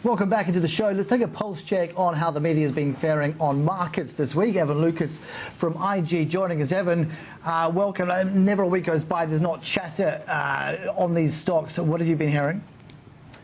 Welcome back into the show. Let's take a pulse check on how the media has been faring on markets this week. Evan Lucas from IG joining us. Evan, welcome. Never a week goes by there's not chatter on these stocks. What have you been hearing?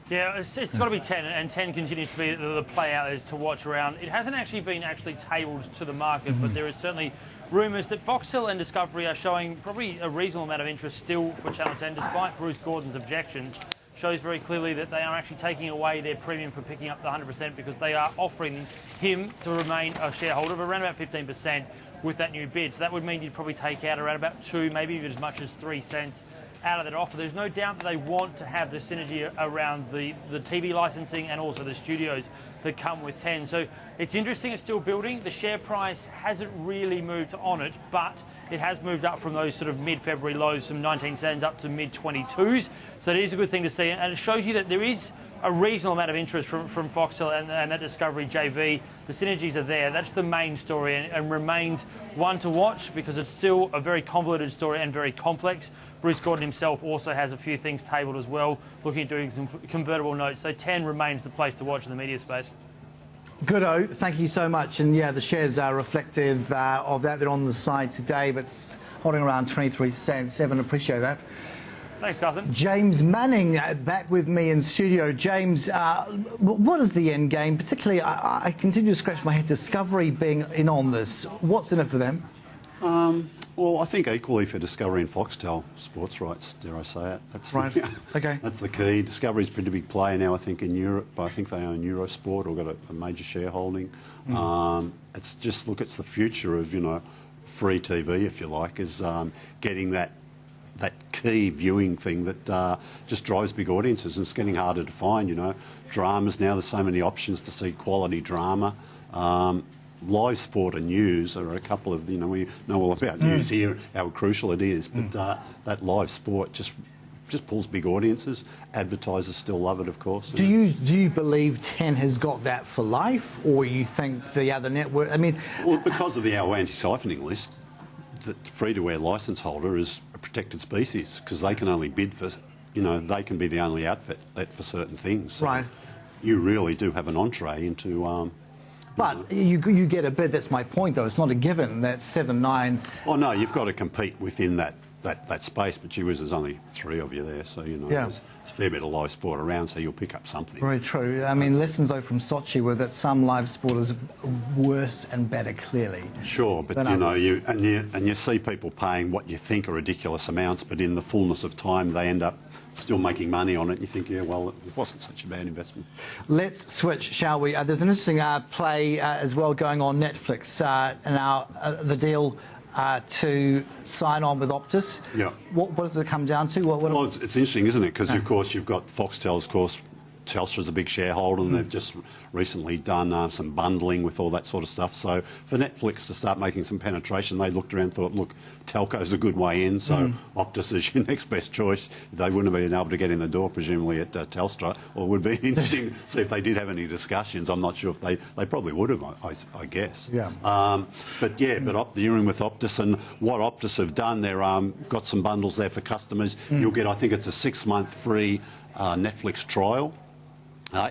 Yeah, it's got to be 10, and 10 continues to be the play out there to watch around. It hasn't actually been tabled to the market, but there is certainly rumours that Foxtel and Discovery are showing probably a reasonable amount of interest still for Channel 10, despite Bruce Gordon's objections. Shows very clearly that they are actually taking away their premium for picking up the 100% because they are offering him to remain a shareholder of around about 15% with that new bid. So that would mean you'd probably take out around about 2, maybe even as much as 3 cents out of that offer. There's no doubt that they want to have the synergy around the TV licensing and also the studios that come with 10. So it's interesting, it's still building. The share price hasn't really moved on it, but it has moved up from those sort of mid-February lows from 19 cents up to mid-22s. So it is a good thing to see, and it shows you that there is a reasonable amount of interest from Foxtel and that Discovery JV. The synergies are there. That's the main story and remains one to watch because it's still a very convoluted story and very complex. Bruce Gordon himself also has a few things tabled as well, looking at doing some convertible notes. So 10 remains the place to watch in the media space. Goodo, thank you so much. And yeah, the shares are reflective of that. They're on the slide today, but it's holding around 23 cents. Evan, appreciate that. Thanks, cousin. James Manning back with me in studio. James, what is the end game? Particularly, I continue to scratch my head. Discovery being in on this. What's in it for them? Well, I think equally for Discovery and Foxtel, sports rights, dare I say it. That's right. Okay. That's the key. Discovery's a pretty big player now, I think, in Europe. I think they own Eurosport or got a major shareholding. It's just, look, it's the future of, free TV, if you like, is getting that key viewing thing that just drives big audiences, and it's getting harder to find, Dramas now, there's so many options to see quality drama. Live sport and news are a couple of, we know all about news here, how crucial it is, but that live sport just pulls big audiences. Advertisers still love it, of course. Do you believe 10 has got that for life, or you think the other network, Well, because of our anti-siphoning list, the free-to-air licence holder is a protected species because they can only bid for, they can be the only outfit for certain things. So right. You really do have an entree into... But you get a bid. That's my point, though. It's not a given that 7, 9... Oh, no, you've got to compete within that space, but gee whiz, there's only 3 of you there, so, there's a fair bit of live sport around, so you'll pick up something. Very true. lessons, though, from Sochi were that some live sport is worse and better, clearly. Sure, but, you see people paying what you think are ridiculous amounts, but in the fullness of time, they end up still making money on it. You think, yeah, well, it wasn't such a bad investment. Let's switch, shall we? There's an interesting play as well going on Netflix now, the deal to sign on with Optus. Yeah. What does it come down to? Well, it's interesting, isn't it? Because, of course, you've got Foxtel's, of course, Telstra's a big shareholder, and they've just recently done some bundling with all that sort of stuff. So for Netflix to start making some penetration, they looked around and thought, look, telco's a good way in, so Optus is your next best choice. They wouldn't have been able to get in the door, presumably, at Telstra, or it would be interesting to see if they did have any discussions. I'm not sure if they probably would have, I guess. Yeah. But you're in with Optus, and what Optus have done, they've got some bundles there for customers. You'll get, I think it's a 6-month free Netflix trial.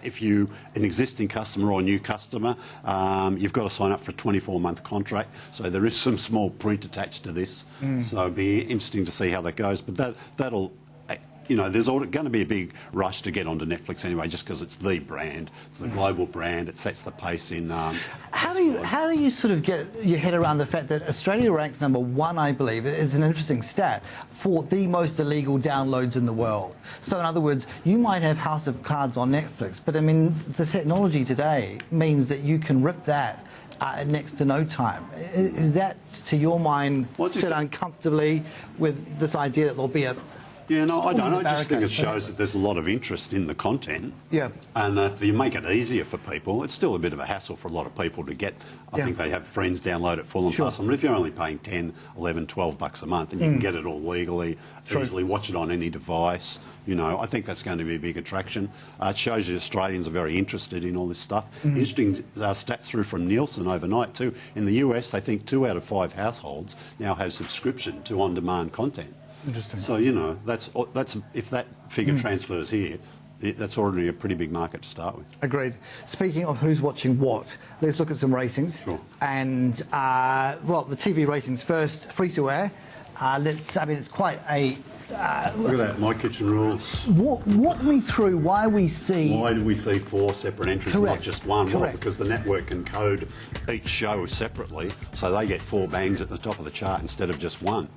If you're an existing customer or a new customer, you've got to sign up for a 24-month contract. So there is some small print attached to this. So it'll be interesting to see how that goes. But that'll, there's going to be a big rush to get onto Netflix anyway, just because it's the brand. It's the global brand. It sets the pace in... How do you sort of get your head around the fact that Australia ranks number 1, I believe, is an interesting stat, for the most illegal downloads in the world? So in other words, you might have House of Cards on Netflix, but the technology today means that you can rip that next to no time. Is that, to your mind, sit uncomfortably with this idea that there'll be a... Yeah, no, I don't. I just think it shows that there's a lot of interest in the content. Yeah. And if you make it easier for people, it's still a bit of a hassle for a lot of people to get. I think they have friends download it full and pass on. But if you're only paying 10, 11, 12 bucks a month and you can get it all legally, easily watch it on any device, I think that's going to be a big attraction. It shows you Australians are very interested in all this stuff. Interesting stats through from Nielsen overnight too. In the US, they think 2 out of 5 households now have subscription to on-demand content. Interesting. So, that's if that figure transfers here, that's already a pretty big market to start with. Agreed. Speaking of who's watching what, let's look at some ratings. Sure. And, well, the TV ratings first, free-to-air. It's quite a... Look at that, My Kitchen Rules. Walk me through why we see... Why do we see 4 separate entries, Correct. not just one? Well, Correct. because the network can code each show separately, so they get 4 bangs at the top of the chart instead of just one.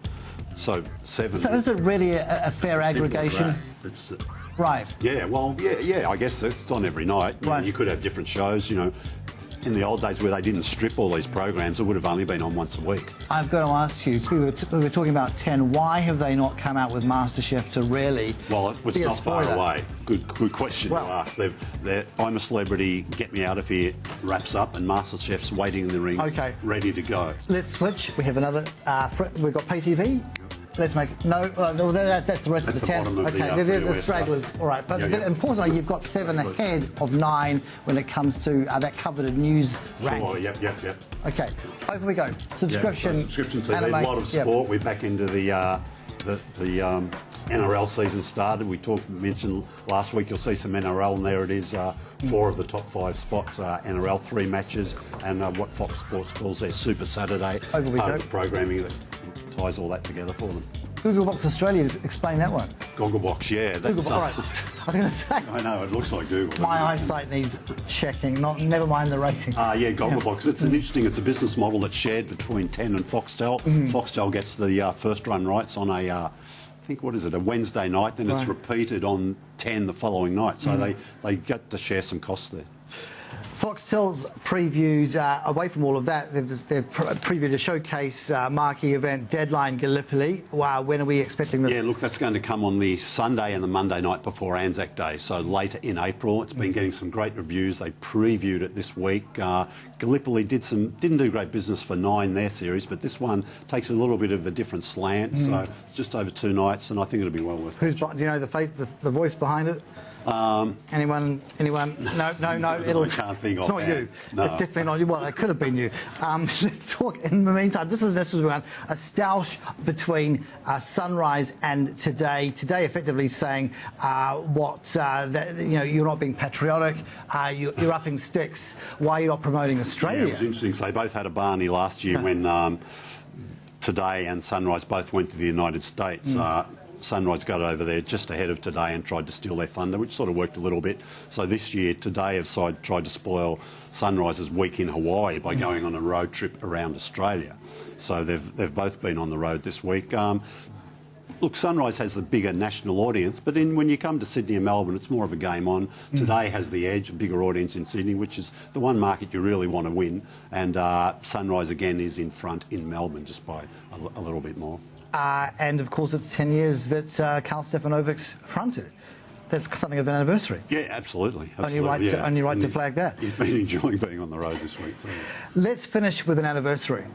So 7. So is it really a fair aggregation? It's, Right. yeah, well, yeah, I guess it's on every night. Right. You could have different shows, you know. In the old days where they didn't strip all these programs, it would have only been on once a week. I've got to ask you, we were talking about 10, why have they not come out with MasterChef to really Well, it's be a not far spoiler? away. Good question to ask. I'm a Celebrity, Get Me Out of Here wraps up, and MasterChef's waiting in the ring, ready to go. Let's switch. We have another, we've got pay TV. Let's make that's the rest of the 10. Bottom of okay, they're the US stragglers. stuff. All right, but Yeah. importantly, you've got 7 ahead of 9 when it comes to that coveted news rank. Sure, yep. Okay, over we go. Subscription, Subscription TV, animate, a lot of sport. We're back into the NRL season started. We mentioned last week you'll see some NRL, and there it is. 4 of the top 5 spots are NRL, 3 matches, and what Fox Sports calls their Super Saturday. Over we part go. of the programming that ties all that together for them. Google Box Australia, explain that one. Gogglebox, yeah. That's, Google, all right. I was going to say. I know, it looks like Google. My eyesight needs checking. Never mind the rating. Yeah, Gogglebox. It's it's a business model that's shared between 10 and Foxtel. Foxtel gets the first run rights on a Wednesday night, then it's repeated on 10 the following night. So they get to share some costs there. Foxtel's previewed, away from all of that, they've previewed a showcase marquee event, Deadline Gallipoli. Wow, when are we expecting this? Yeah, look, that's going to come on the Sunday and the Monday night before Anzac Day, so later in April. It's been getting some great reviews. They previewed it this week. Gallipoli didn't do great business for 9, their series, but this one takes a little bit of a different slant, so it's just over 2 nights, and I think it'll be well worth it. Do you know the voice behind it? Anyone? No. I can't think it's of not that. you. No. It's definitely not you. Well, it could have been you. Let's talk. In the meantime, this is one. A stoush between Sunrise and Today. Today, effectively saying you're not being patriotic. You're upping sticks. Why are you not promoting Australia? Yeah, it was interesting. So they both had a Barney last year when Today and Sunrise both went to the United States. Sunrise got over there just ahead of Today and tried to steal their thunder, which sort of worked a little bit. So this year, Today have tried to spoil Sunrise's week in Hawaii by going on a road trip around Australia. So they've both been on the road this week. Look, Sunrise has the bigger national audience, but when you come to Sydney and Melbourne, it's more of a game on. Today has the edge, a bigger audience in Sydney, which is the one market you really want to win. And Sunrise, again, is in front in Melbourne just by a little bit more. And, of course, it's 10 years that Karl Stefanovic's fronted. That's something of an anniversary. Yeah, absolutely. Only right to flag that. He's been enjoying being on the road this week. So. Let's finish with an anniversary.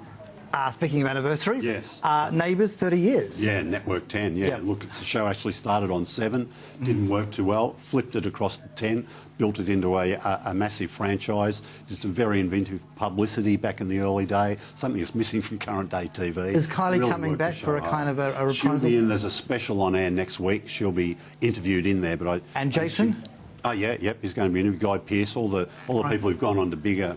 Speaking of anniversaries, yes. Neighbours, 30 years. Yeah, Network 10, yeah. Look, the show actually started on 7, didn't work too well, flipped it across to 10, built it into a massive franchise, did some very inventive publicity back in the early day, something that's missing from current day TV. Is Kylie really coming back for a kind of a reprisal? She'll be in, there's a special on air next week, she'll be interviewed in there. And Jason? He's going to be interviewed. Guy Pearce, all the people who've gone on to bigger,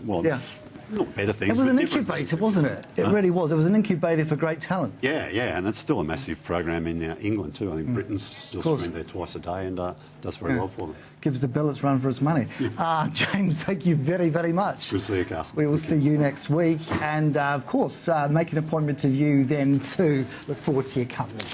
not better things. It was but an different incubator, things. wasn't it? It really was. It was an incubator for great talent. Yeah, and it's still a massive program in England too. I think Britain's still streamed there twice a day and does very well for them. Gives the bill its run for its money. James, thank you very, very much. Good to see you, Carsten. We will see you next week. And, of course, make an appointment to you then too. Look forward to your company.